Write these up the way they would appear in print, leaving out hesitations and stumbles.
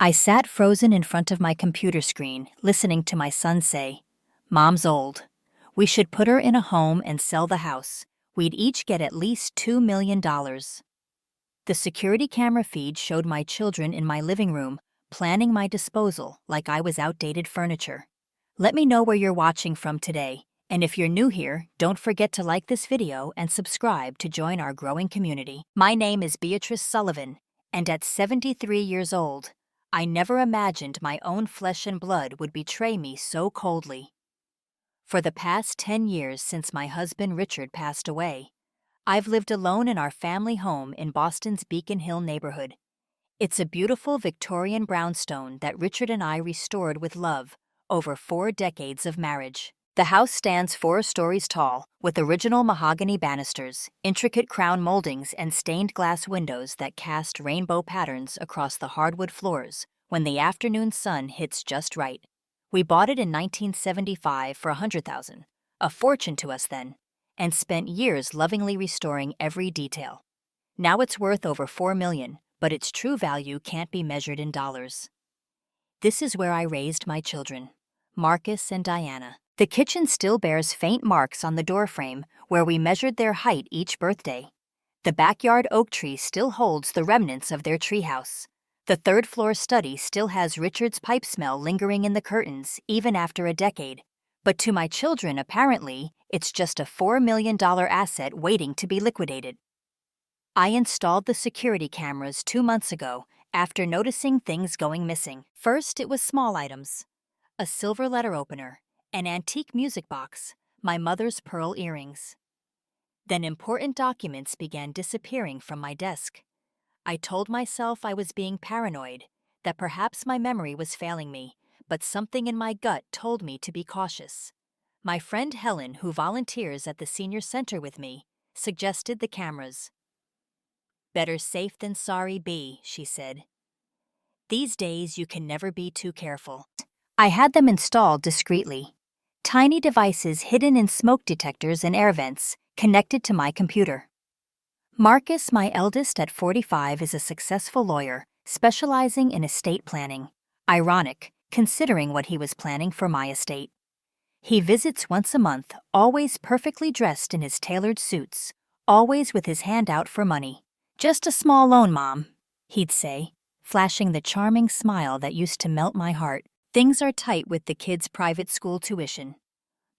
I sat frozen in front of my computer screen, listening to my son say, "Mom's old. We should put her in a home and sell the house. We'd each get at least $2 million." The security camera feed showed my children in my living room, planning my disposal like I was outdated furniture. Let me know where you're watching from today, and if you're new here, don't forget to like this video and subscribe to join our growing community. My name is Beatrice Sullivan, and at 73 years old, I never imagined my own flesh and blood would betray me so coldly. For the past 10 years since my husband Richard passed away, I've lived alone in our family home in Boston's Beacon Hill neighborhood. It's a beautiful Victorian brownstone that Richard and I restored with love over 4 decades of marriage. The house stands 4 stories tall, with original mahogany banisters, intricate crown moldings, and stained glass windows that cast rainbow patterns across the hardwood floors when the afternoon sun hits just right. We bought it in 1975 for $100,000, a fortune to us then, and spent years lovingly restoring every detail. Now it's worth over $4 million, but its true value can't be measured in dollars. This is where I raised my children, Marcus and Diana. The kitchen still bears faint marks on the doorframe where we measured their height each birthday. The backyard oak tree still holds the remnants of their treehouse. The third-floor study still has Richard's pipe smell lingering in the curtains even after a decade. But to my children, apparently, it's just a $4 million asset waiting to be liquidated. I installed the security cameras 2 months ago after noticing things going missing. First, it was small items: a silver letter opener, an antique music box, my mother's pearl earrings. Then important documents began disappearing from my desk. I told myself I was being paranoid, that perhaps my memory was failing me, but something in my gut told me to be cautious. My friend Helen, who volunteers at the senior center with me, suggested the cameras. "Better safe than sorry be," she said. "These days you can never be too careful." I had them installed discreetly. Tiny devices hidden in smoke detectors and air vents connected to my computer. Marcus, my eldest at 45, is a successful lawyer specializing in estate planning. Ironic, considering what he was planning for my estate. He visits once a month, always perfectly dressed in his tailored suits, always with his hand out for money. "Just a small loan, Mom," he'd say, flashing the charming smile that used to melt my heart. Things are tight with the kids' private school tuition.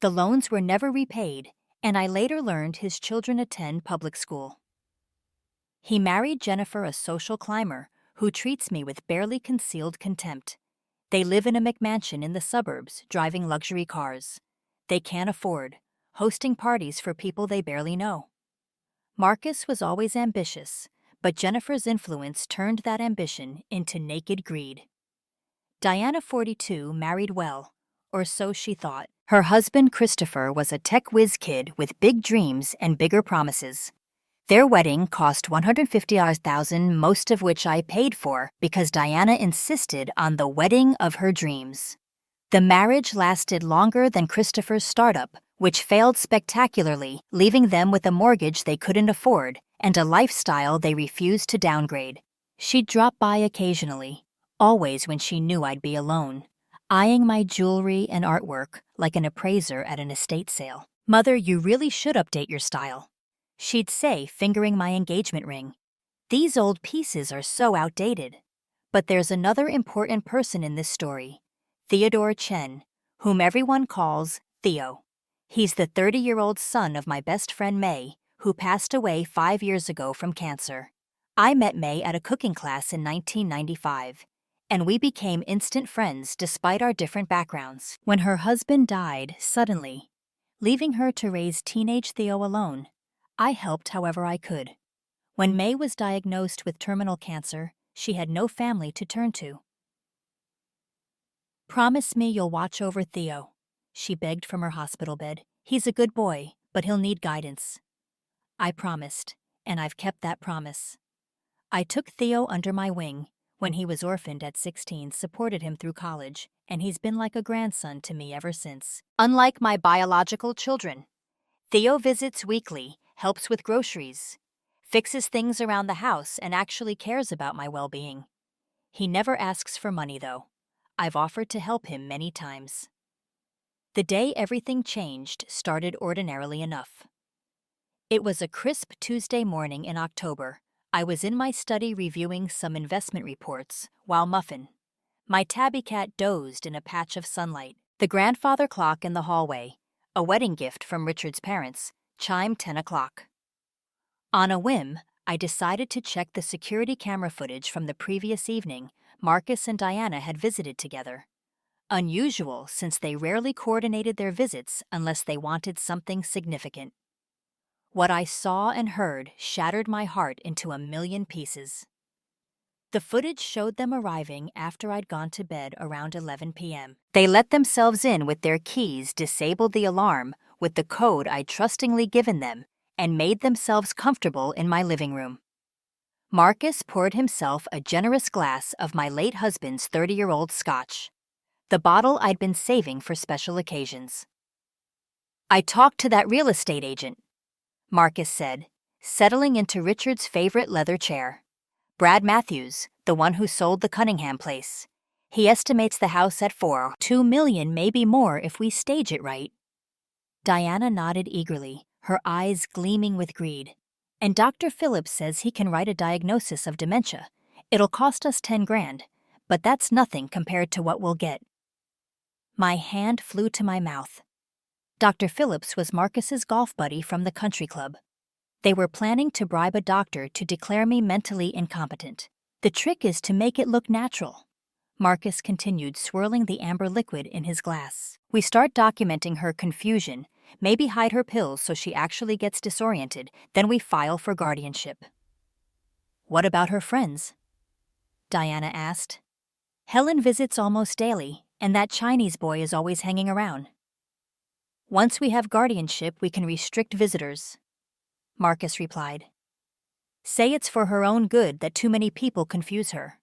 The loans were never repaid, and I later learned his children attend public school. He married Jennifer, a social climber, who treats me with barely concealed contempt. They live in a McMansion in the suburbs, driving luxury cars. They can't afford, hosting parties for people they barely know. Marcus was always ambitious, but Jennifer's influence turned that ambition into naked greed. Diana, 42, married well, or so she thought. Her husband, Christopher, was a tech whiz kid with big dreams and bigger promises. Their wedding cost $150,000, most of which I paid for because Diana insisted on the wedding of her dreams. The marriage lasted longer than Christopher's startup, which failed spectacularly, leaving them with a mortgage they couldn't afford and a lifestyle they refused to downgrade. She'd drop by occasionally, always when she knew I'd be alone, eyeing my jewelry and artwork like an appraiser at an estate sale. "Mother, you really should update your style," she'd say, fingering my engagement ring. "These old pieces are so outdated." But there's another important person in this story, Theodore Chen, whom everyone calls Theo. He's the 30-year-old son of my best friend May, who passed away 5 years ago from cancer. I met May at a cooking class in 1995, and we became instant friends despite our different backgrounds. When her husband died suddenly, leaving her to raise teenage Theo alone, I helped however I could. When May was diagnosed with terminal cancer, she had no family to turn to. "Promise me you'll watch over Theo," she begged from her hospital bed. "He's a good boy, but he'll need guidance." I promised, and I've kept that promise. I took Theo under my wing when he was orphaned at 16, supported him through college, and he's been like a grandson to me ever since. Unlike my biological children, Theo visits weekly, helps with groceries, fixes things around the house, and actually cares about my well-being. He never asks for money, though. I've offered to help him many times. The day everything changed started ordinarily enough. It was a crisp Tuesday morning in October. I was in my study reviewing some investment reports while Muffin, my tabby cat, dozed in a patch of sunlight. The grandfather clock in the hallway, a wedding gift from Richard's parents, chimed 10 o'clock. On a whim, I decided to check the security camera footage from the previous evening Marcus and Diana had visited together. Unusual, since they rarely coordinated their visits unless they wanted something significant. What I saw and heard shattered my heart into a million pieces. The footage showed them arriving after I'd gone to bed around 11 p.m. They let themselves in with their keys, disabled the alarm with the code I'd trustingly given them, and made themselves comfortable in my living room. Marcus poured himself a generous glass of my late husband's 30-year-old scotch, the bottle I'd been saving for special occasions. "I talked to that real estate agent," Marcus said, settling into Richard's favorite leather chair. "Brad Matthews, the one who sold the Cunningham place. He estimates the house at $2 million, maybe more if we stage it right." Diana nodded eagerly, her eyes gleaming with greed. "And Dr. Phillips says he can write a diagnosis of dementia. It'll cost us 10 grand, but that's nothing compared to what we'll get." My hand flew to my mouth. Dr. Phillips was Marcus's golf buddy from the country club. They were planning to bribe a doctor to declare me mentally incompetent. "The trick is to make it look natural," Marcus continued, swirling the amber liquid in his glass. "We start documenting her confusion, maybe hide her pills so she actually gets disoriented, then we file for guardianship." "What about her friends?" Diana asked. "Helen visits almost daily, and that Chinese boy is always hanging around." "Once we have guardianship, we can restrict visitors," Marcus replied. "Say it's for her own good that too many people confuse her."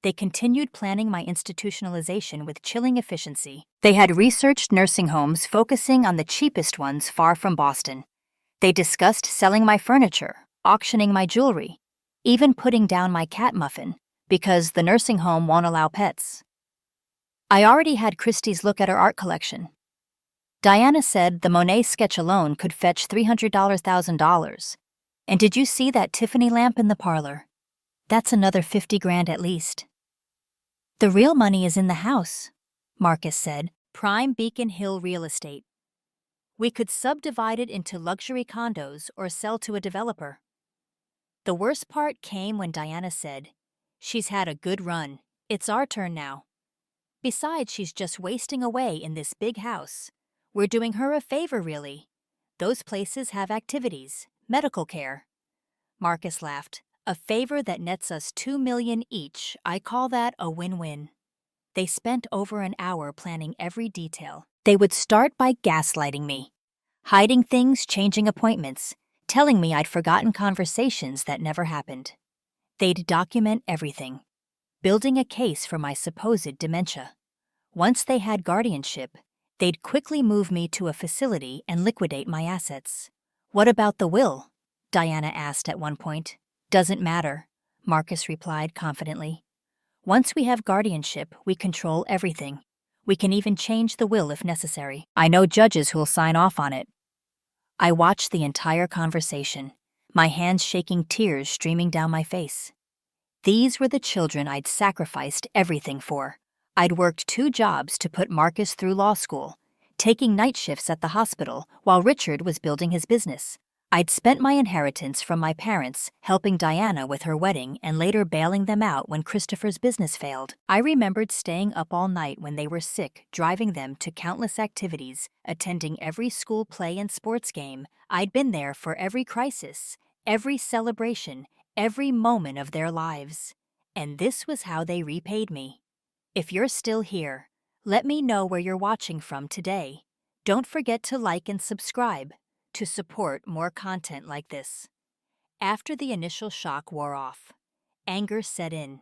They continued planning my institutionalization with chilling efficiency. They had researched nursing homes focusing on the cheapest ones far from Boston. They discussed selling my furniture, auctioning my jewelry, even putting down my cat Muffin, because the nursing home won't allow pets. I already had Christie's look at her art collection. Diana said the Monet sketch alone could fetch $300,000. And did you see that Tiffany lamp in the parlor? That's another 50 grand at least. "The real money is in the house," Marcus said. "Prime Beacon Hill real estate. We could subdivide it into luxury condos or sell to a developer." The worst part came when Diana said, "She's had a good run. It's our turn now. Besides, she's just wasting away in this big house. We're doing her a favor, really. Those places have activities, medical care." Marcus laughed. "A favor that nets us $2 million each. I call that a win-win." They spent over an hour planning every detail. They would start by gaslighting me, hiding things, changing appointments, telling me I'd forgotten conversations that never happened. They'd document everything, building a case for my supposed dementia. Once they had guardianship, they'd quickly move me to a facility and liquidate my assets. "What about the will?" Diana asked at one point. "Doesn't matter," Marcus replied confidently. "Once we have guardianship, we control everything. We can even change the will if necessary. I know judges who'll sign off on it." I watched the entire conversation, my hands shaking, tears streaming down my face. These were the children I'd sacrificed everything for. I'd worked 2 jobs to put Marcus through law school, taking night shifts at the hospital while Richard was building his business. I'd spent my inheritance from my parents helping Diana with her wedding and later bailing them out when Christopher's business failed. I remembered staying up all night when they were sick, driving them to countless activities, attending every school play and sports game. I'd been there for every crisis, every celebration, every moment of their lives. And this was how they repaid me. If you're still here, let me know where you're watching from today. Don't forget to like and subscribe to support more content like this. After the initial shock wore off, anger set in.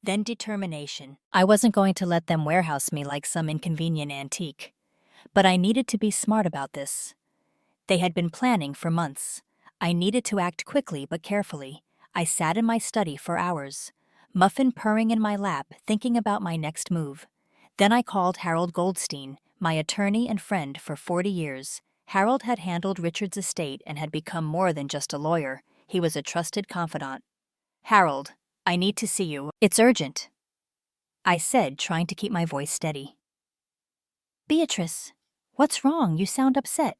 Then determination. I wasn't going to let them warehouse me like some inconvenient antique. But I needed to be smart about this. They had been planning for months. I needed to act quickly but carefully. I sat in my study for hours, Muffin purring in my lap, thinking about my next move. Then I called Harold Goldstein, my attorney and friend for 40 years. Harold had handled Richard's estate and had become more than just a lawyer. He was a trusted confidant. "Harold, I need to see you. It's urgent," I said, trying to keep my voice steady. "Beatrice, what's wrong? You sound upset."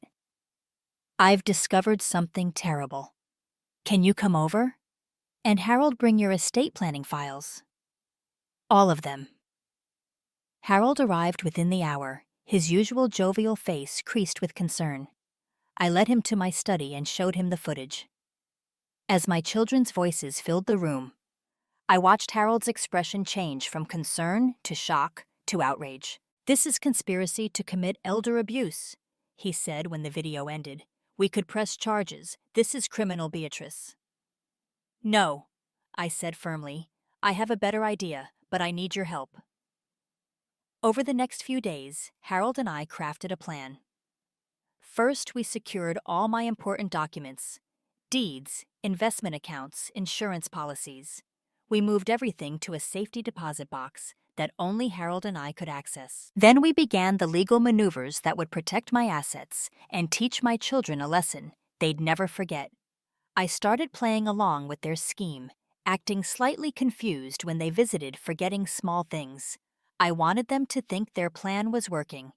"I've discovered something terrible. Can you come over? And Harold, bring your estate planning files. All of them." Harold arrived within the hour, his usual jovial face creased with concern. I led him to my study and showed him the footage. As my children's voices filled the room, I watched Harold's expression change from concern to shock to outrage. "This is conspiracy to commit elder abuse," he said when the video ended. "We could press charges. This is criminal, Beatrice." "No," I said firmly. "I have a better idea, but I need your help." Over the next few days, Harold and I crafted a plan. First, we secured all my important documents: deeds, investment accounts, insurance policies. We moved everything to a safety deposit box that only Harold and I could access. Then we began the legal maneuvers that would protect my assets and teach my children a lesson they'd never forget. I started playing along with their scheme, acting slightly confused when they visited, forgetting small things. I wanted them to think their plan was working.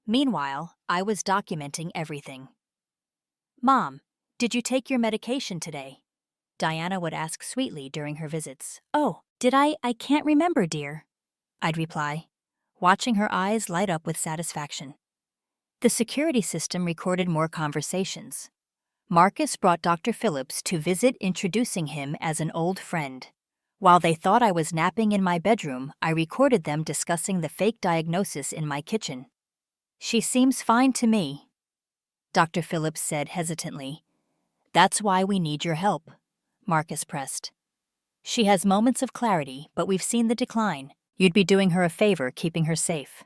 Meanwhile, I was documenting everything. "Mom, did you take your medication today?" Diana would ask sweetly during her visits. "Oh, did I? I can't remember, dear," I'd reply, watching her eyes light up with satisfaction. The security system recorded more conversations. Marcus brought Dr. Phillips to visit, introducing him as an old friend. While they thought I was napping in my bedroom, I recorded them discussing the fake diagnosis in my kitchen. "She seems fine to me," Dr. Phillips said hesitantly. "That's why we need your help," Marcus pressed. "She has moments of clarity, but we've seen the decline. You'd be doing her a favor keeping her safe."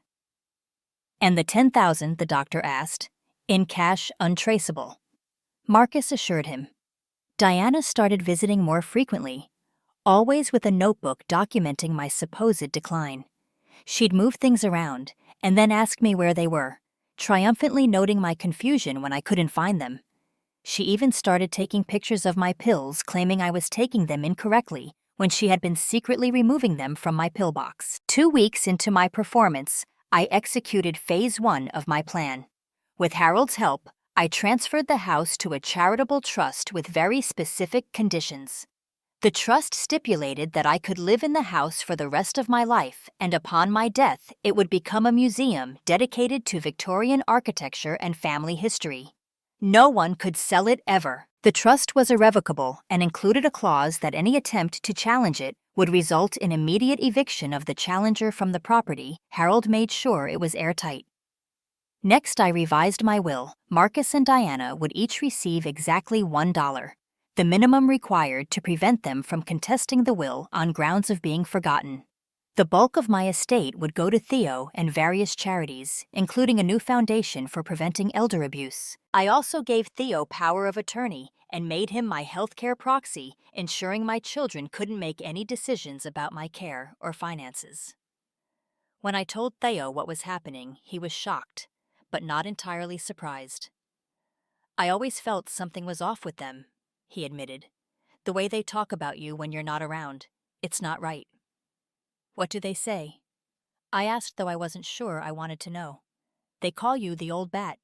"And the 10,000, the doctor asked, in cash, untraceable." Marcus assured him. Diana started visiting more frequently, always with a notebook documenting my supposed decline. She'd move things around and then ask me where they were, triumphantly noting my confusion when I couldn't find them. She even started taking pictures of my pills, claiming I was taking them incorrectly when she had been secretly removing them from my pill box. 2 weeks into my performance, I executed phase 1 of my plan. With Harold's help, I transferred the house to a charitable trust with very specific conditions. The trust stipulated that I could live in the house for the rest of my life, and upon my death, it would become a museum dedicated to Victorian architecture and family history. No one could sell it ever. The trust was irrevocable and included a clause that any attempt to challenge it would result in immediate eviction of the challenger from the property. Harold made sure it was airtight. Next, I revised my will. Marcus and Diana would each receive exactly $1, the minimum required to prevent them from contesting the will on grounds of being forgotten. The bulk of my estate would go to Theo and various charities, including a new foundation for preventing elder abuse. I also gave Theo power of attorney and made him my healthcare proxy, ensuring my children couldn't make any decisions about my care or finances. When I told Theo what was happening, he was shocked, but not entirely surprised. "I always felt something was off with them," he admitted. "The way they talk about you when you're not around, it's not right." "What do they say?" I asked, though I wasn't sure I wanted to know. "They call you the old bat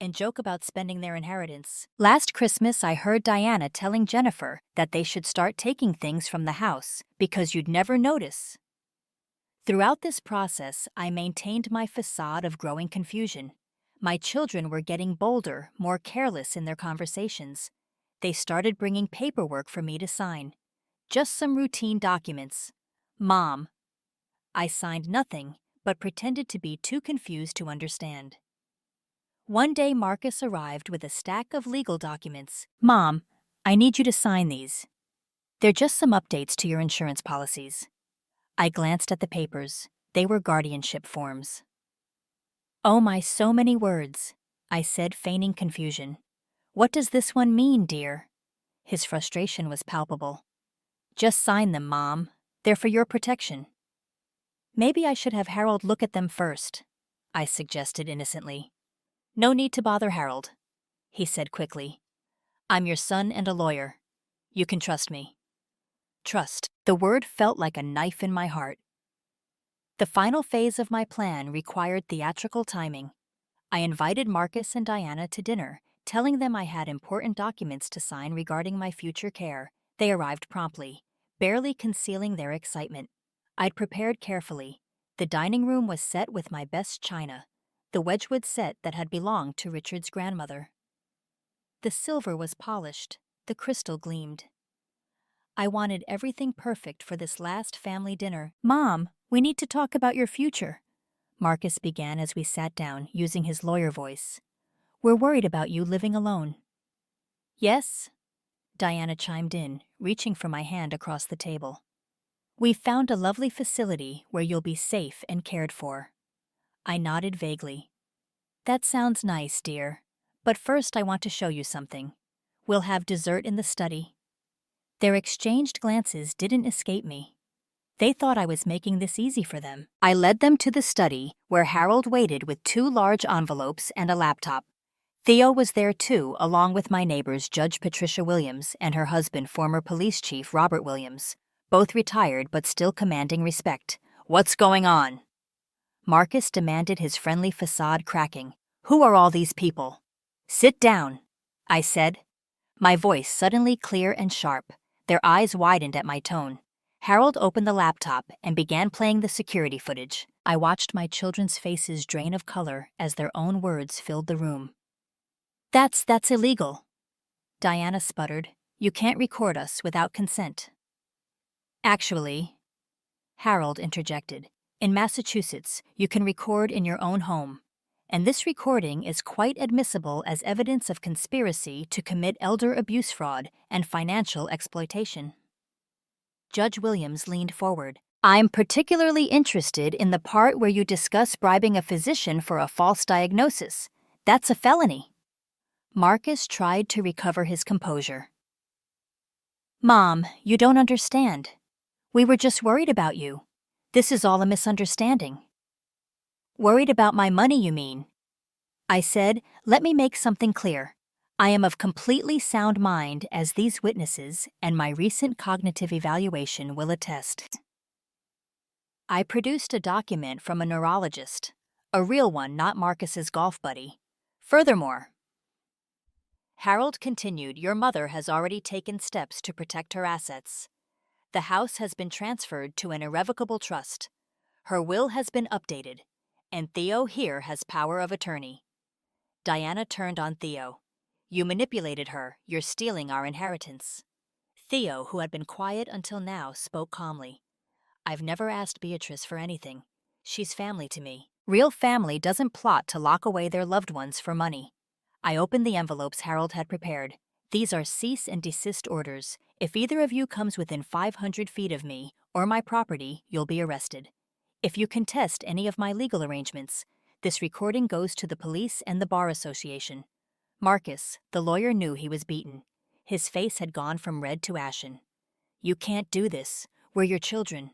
and joke about spending their inheritance." Last Christmas, I heard Diana telling Jennifer that they should start taking things from the house because you'd never notice. Throughout this process, I maintained my facade of growing confusion. My children were getting bolder, more careless in their conversations. They started bringing paperwork for me to sign. Just some routine documents. "Mom." I signed nothing, but pretended to be too confused to understand. One day, Marcus arrived with a stack of legal documents. "Mom, I need you to sign these. They're just some updates to your insurance policies." I glanced at the papers. They were guardianship forms. "Oh my, so many words," I said, feigning confusion. "What does this one mean, dear?" His frustration was palpable. "Just sign them, Mom," They're for your protection. Maybe I should have Harold look at them first, I suggested innocently. No need to bother Harold, he said quickly. I'm your son and a lawyer. You can trust me. Trust. The word felt like a knife in my heart. The final phase of my plan required theatrical timing. I invited Marcus and Diana to dinner, telling them I had important documents to sign regarding my future care. They arrived promptly, barely concealing their excitement. I'd prepared carefully. The dining room was set with my best china, the Wedgwood set that had belonged to Richard's grandmother. The silver was polished, the crystal gleamed. I wanted everything perfect for this last family dinner. Mom, we need to talk about your future, Marcus began as we sat down, using his lawyer voice. We're worried about you living alone. Yes? Diana chimed in, reaching for my hand across the table. We've found a lovely facility where you'll be safe and cared for. I nodded vaguely. That sounds nice, dear. But first I want to show you something. We'll have dessert in the study. Their exchanged glances didn't escape me. They thought I was making this easy for them. I led them to the study, where Harold waited with 2 large envelopes and a laptop. Theo was there too, along with my neighbors Judge Patricia Williams and her husband former police chief Robert Williams, both retired but still commanding respect. What's going on? Marcus demanded, his friendly facade cracking. Who are all these people? Sit down, I said, my voice suddenly clear and sharp. Their eyes widened at my tone. Harold opened the laptop and began playing the security footage. I watched my children's faces drain of color as their own words filled the room. That's illegal, Diana sputtered. You can't record us without consent. Actually, Harold interjected, in Massachusetts, you can record in your own home. And this recording is quite admissible as evidence of conspiracy to commit elder abuse fraud and financial exploitation. Judge Williams leaned forward. I'm particularly interested in the part where you discuss bribing a physician for a false diagnosis. That's a felony. Marcus tried to recover his composure. Mom, you don't understand. We were just worried about you. This is all a misunderstanding. Worried about my money, you mean? I said, let me make something clear. I am of completely sound mind, as these witnesses and my recent cognitive evaluation will attest. I produced a document from a neurologist, a real one, not Marcus's golf buddy. Furthermore, Harold continued, your mother has already taken steps to protect her assets. The house has been transferred to an irrevocable trust. Her will has been updated, and Theo here has power of attorney. Diana turned on Theo. You manipulated her. You're stealing our inheritance. Theo, who had been quiet until now, spoke calmly. I've never asked Beatrice for anything. She's family to me. Real family doesn't plot to lock away their loved ones for money. I opened the envelopes Harold had prepared. These are cease and desist orders. If either of you comes within 500 feet of me or my property, you'll be arrested. If you contest any of my legal arrangements, this recording goes to the police and the Bar Association. Marcus, the lawyer, knew he was beaten. His face had gone from red to ashen. You can't do this. We're your children.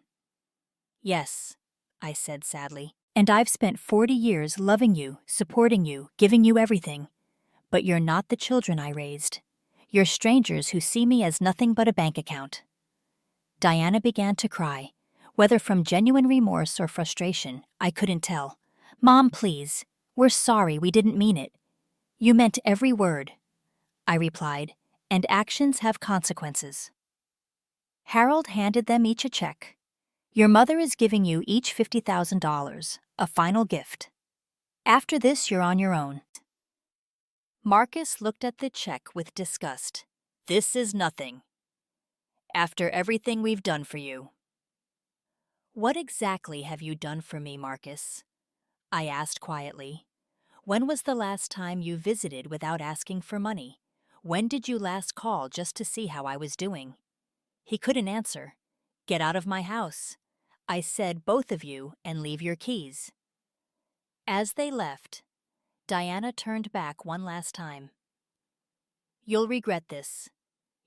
Yes, I said sadly. And I've spent 40 years loving you, supporting you, giving you everything. But you're not the children I raised. You're strangers who see me as nothing but a bank account. Diana began to cry. Whether from genuine remorse or frustration, I couldn't tell. Mom, please. We're sorry, we didn't mean it. You meant every word, I replied, and actions have consequences. Harold handed them each a check. Your mother is giving you each $50,000, a final gift. After this, you're on your own. Marcus looked at the check with disgust. This is nothing. After everything we've done for you. What exactly have you done for me, Marcus? I asked quietly. When was the last time you visited without asking for money? When did you last call just to see how I was doing? He couldn't answer. Get out of my house. I said, both of you, and leave your keys. As they left, Diana turned back one last time. You'll regret this.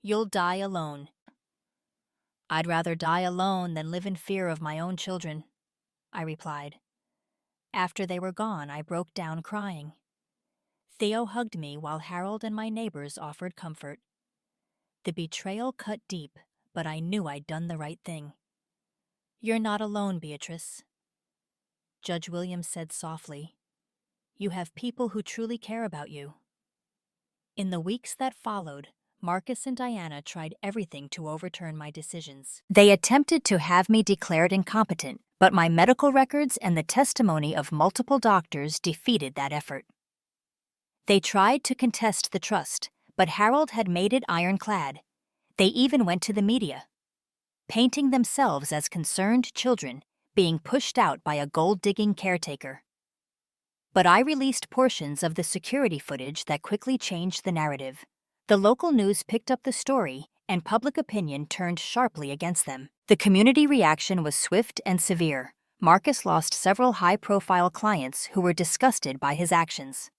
You'll die alone. I'd rather die alone than live in fear of my own children, I replied. After they were gone, I broke down crying. Theo hugged me while Harold and my neighbors offered comfort. The betrayal cut deep, but I knew I'd done the right thing. You're not alone, Beatrice, Judge Williams said softly. You have people who truly care about you. In the weeks that followed, Marcus and Diana tried everything to overturn my decisions. They attempted to have me declared incompetent, but my medical records and the testimony of multiple doctors defeated that effort. They tried to contest the trust, but Harold had made it ironclad. They even went to the media, painting themselves as concerned children being pushed out by a gold-digging caretaker. But I released portions of the security footage that quickly changed the narrative. The local news picked up the story, and public opinion turned sharply against them. The community reaction was swift and severe. Marcus lost several high-profile clients who were disgusted by his actions.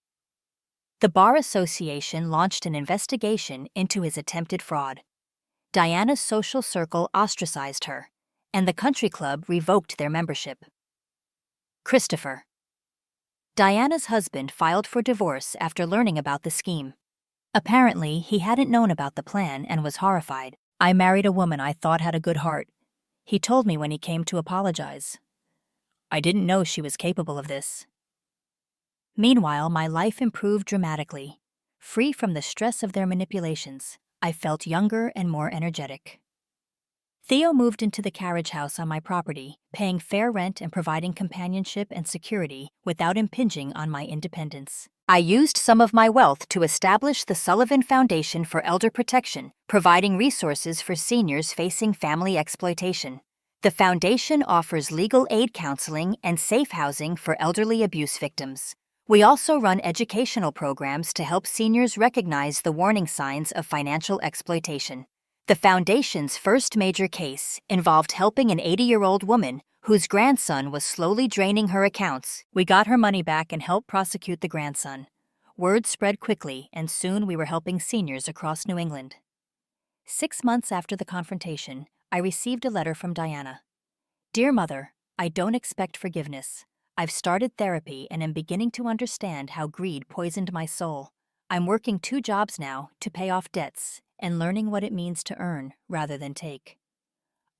The Bar Association launched an investigation into his attempted fraud. Diana's social circle ostracized her, and the country club revoked their membership. Christopher. Diana's husband filed for divorce after learning about the scheme. Apparently, he hadn't known about the plan and was horrified. I married a woman I thought had a good heart, he told me when he came to apologize. I didn't know she was capable of this. Meanwhile, my life improved dramatically. Free from the stress of their manipulations, I felt younger and more energetic. Theo moved into the carriage house on my property, paying fair rent and providing companionship and security without impinging on my independence. I used some of my wealth to establish the Sullivan Foundation for Elder Protection, providing resources for seniors facing family exploitation. The foundation offers legal aid counseling and safe housing for elderly abuse victims. We also run educational programs to help seniors recognize the warning signs of financial exploitation. The foundation's first major case involved helping an 80-year-old woman whose grandson was slowly draining her accounts. We got her money back and helped prosecute the grandson. Word spread quickly, and soon we were helping seniors across New England. 6 months after the confrontation, I received a letter from Diana. Dear Mother, I don't expect forgiveness. I've started therapy and am beginning to understand how greed poisoned my soul. I'm working 2 jobs now to pay off debts and learning what it means to earn rather than take.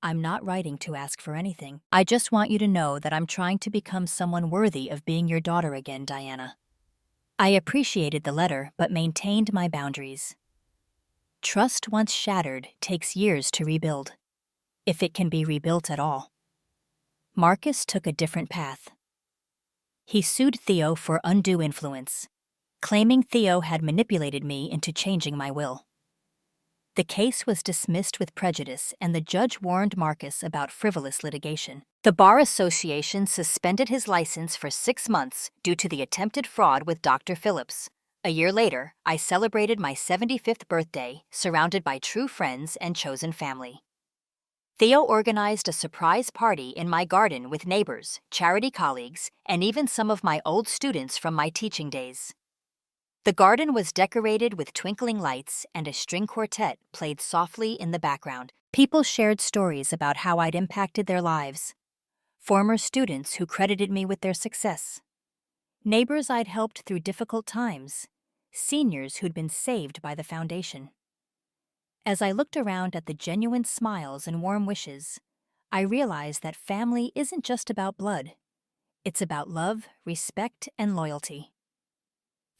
I'm not writing to ask for anything. I just want you to know that I'm trying to become someone worthy of being your daughter again, Diana. I appreciated the letter but maintained my boundaries. Trust once shattered takes years to rebuild, if it can be rebuilt at all. Marcus took a different path. He sued Theo for undue influence, claiming Theo had manipulated me into changing my will. The case was dismissed with prejudice, and the judge warned Marcus about frivolous litigation. The Bar Association suspended his license for 6 months due to the attempted fraud with Dr. Phillips. A year later, I celebrated my 75th birthday, surrounded by true friends and chosen family. Theo organized a surprise party in my garden with neighbors, charity colleagues, and even some of my old students from my teaching days. The garden was decorated with twinkling lights, and a string quartet played softly in the background. People shared stories about how I'd impacted their lives. Former students who credited me with their success. Neighbors I'd helped through difficult times. Seniors who'd been saved by the foundation. As I looked around at the genuine smiles and warm wishes, I realized that family isn't just about blood. It's about love, respect, and loyalty.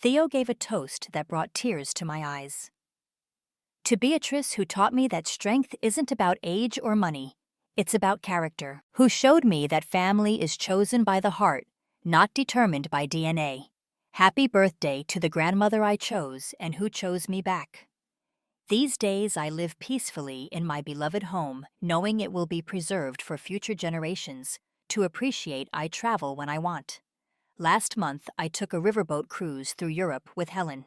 Theo gave a toast that brought tears to my eyes. To Beatrice, who taught me that strength isn't about age or money, it's about character, who showed me that family is chosen by the heart, not determined by DNA. Happy birthday to the grandmother I chose and who chose me back. These days I live peacefully in my beloved home, knowing it will be preserved for future generations. To appreciate, I travel when I want. Last month, I took a riverboat cruise through Europe with Helen.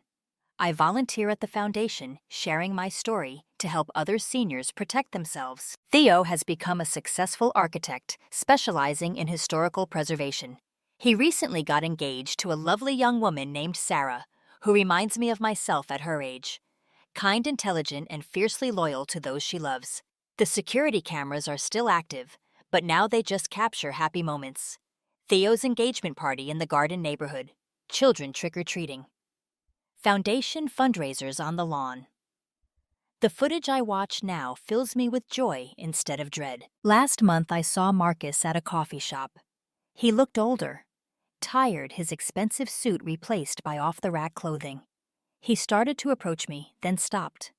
I volunteer at the foundation, sharing my story to help other seniors protect themselves. Theo has become a successful architect, specializing in historical preservation. He recently got engaged to a lovely young woman named Sarah, who reminds me of myself at her age. Kind, intelligent, and fiercely loyal to those she loves. The security cameras are still active, but now they just capture happy moments. Theo's engagement party in the garden neighborhood, children trick-or-treating, foundation fundraisers on the lawn. The footage I watch now fills me with joy instead of dread. Last month I saw Marcus at a coffee shop. He looked older, tired, his expensive suit replaced by off-the-rack clothing. He started to approach me, then stopped,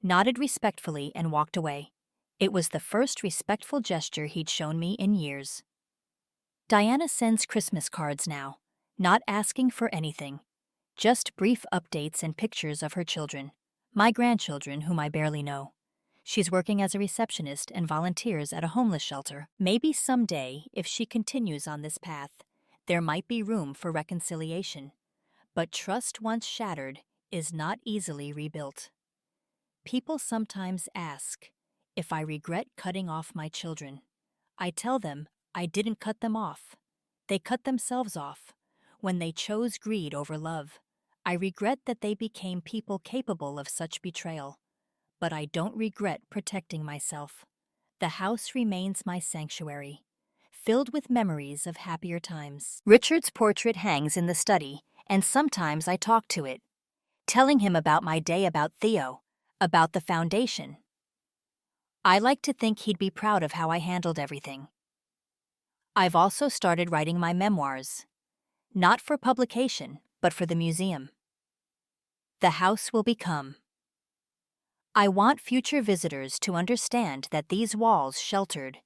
nodded respectfully, and walked away. It was the first respectful gesture he'd shown me in years. Diana sends Christmas cards now, not asking for anything, just brief updates and pictures of her children, my grandchildren whom I barely know. She's working as a receptionist and volunteers at a homeless shelter. Maybe someday, if she continues on this path, there might be room for reconciliation. But trust once shattered is not easily rebuilt. People sometimes ask if I regret cutting off my children. I tell them I didn't cut them off. They cut themselves off when they chose greed over love. I regret that they became people capable of such betrayal, but I don't regret protecting myself. The house remains my sanctuary, filled with memories of happier times. Richard's portrait hangs in the study, and sometimes I talk to it, telling him about my day, about Theo, about the foundation. I like to think he'd be proud of how I handled everything. I've also started writing my memoirs, not for publication, but for the museum. The house will become. I want future visitors to understand that these walls sheltered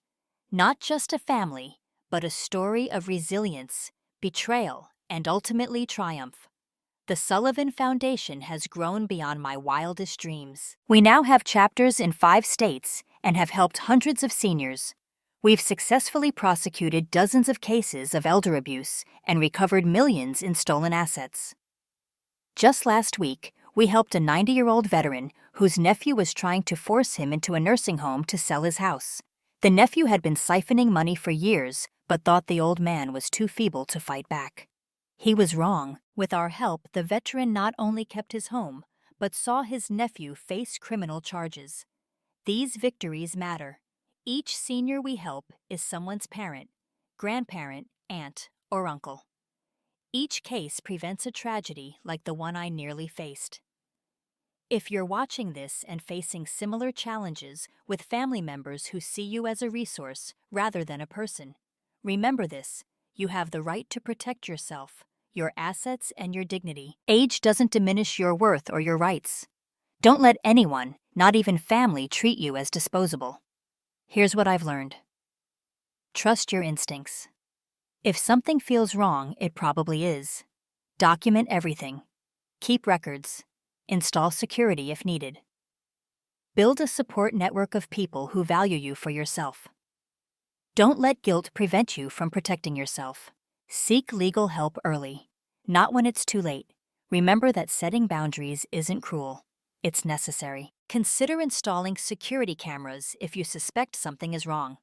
not just a family, but a story of resilience, betrayal, and ultimately triumph. The Sullivan Foundation has grown beyond my wildest dreams. We now have chapters in 5 states and have helped hundreds of seniors. We've successfully prosecuted dozens of cases of elder abuse and recovered millions in stolen assets. Just last week, we helped a 90-year-old veteran whose nephew was trying to force him into a nursing home to sell his house. The nephew had been siphoning money for years, but thought the old man was too feeble to fight back. He was wrong. With our help, the veteran not only kept his home, but saw his nephew face criminal charges. These victories matter. Each senior we help is someone's parent, grandparent, aunt, or uncle. Each case prevents a tragedy like the one I nearly faced. If you're watching this and facing similar challenges with family members who see you as a resource rather than a person, remember this: you have the right to protect yourself, your assets, and your dignity. Age doesn't diminish your worth or your rights. Don't let anyone, not even family, treat you as disposable. Here's what I've learned. Trust your instincts. If something feels wrong, it probably is. Document everything. Keep records. Install security if needed. Build a support network of people who value you for yourself. Don't let guilt prevent you from protecting yourself. Seek legal help early, not when it's too late. Remember that setting boundaries isn't cruel. It's necessary. Consider installing security cameras if you suspect something is wrong.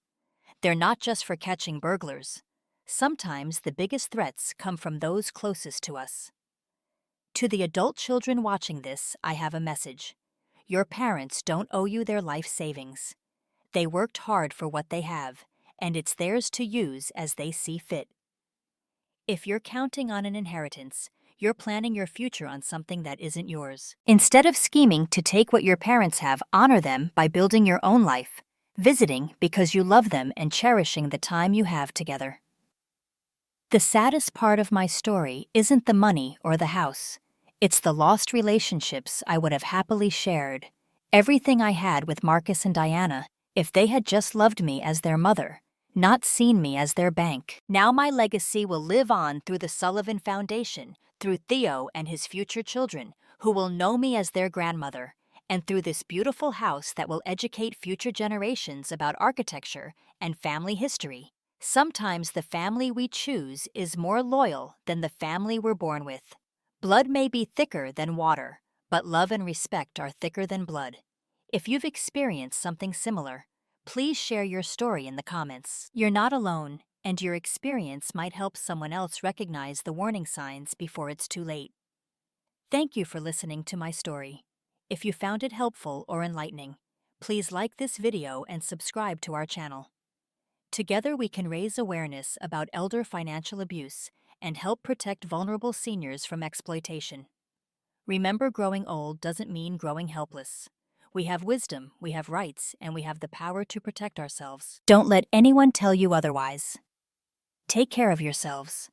They're not just for catching burglars. Sometimes the biggest threats come from those closest to us. To the adult children watching this, I have a message. Your parents don't owe you their life savings. They worked hard for what they have, and it's theirs to use as they see fit. If you're counting on an inheritance, you're planning your future on something that isn't yours. Instead of scheming to take what your parents have, honor them by building your own life, visiting because you love them, and cherishing the time you have together. The saddest part of my story isn't the money or the house. It's the lost relationships I would have happily shared. Everything I had with Marcus and Diana, if they had just loved me as their mother, not seen me as their bank. Now my legacy will live on through the Sullivan Foundation, through Theo and his future children, who will know me as their grandmother, and through this beautiful house that will educate future generations about architecture and family history. Sometimes the family we choose is more loyal than the family we're born with. Blood may be thicker than water, but love and respect are thicker than blood. If you've experienced something similar, please share your story in the comments. You're not alone, and your experience might help someone else recognize the warning signs before it's too late. Thank you for listening to my story. If you found it helpful or enlightening, Please like this video and subscribe to our channel. Together we can raise awareness about elder financial abuse and help protect vulnerable seniors from exploitation. Remember, growing old doesn't mean growing helpless. We have wisdom, we have rights, and we have the power to protect ourselves. Don't let anyone tell you otherwise. Take care of yourselves.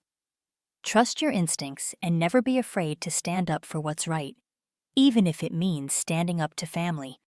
Trust your instincts and never be afraid to stand up for what's right, even if it means standing up to family.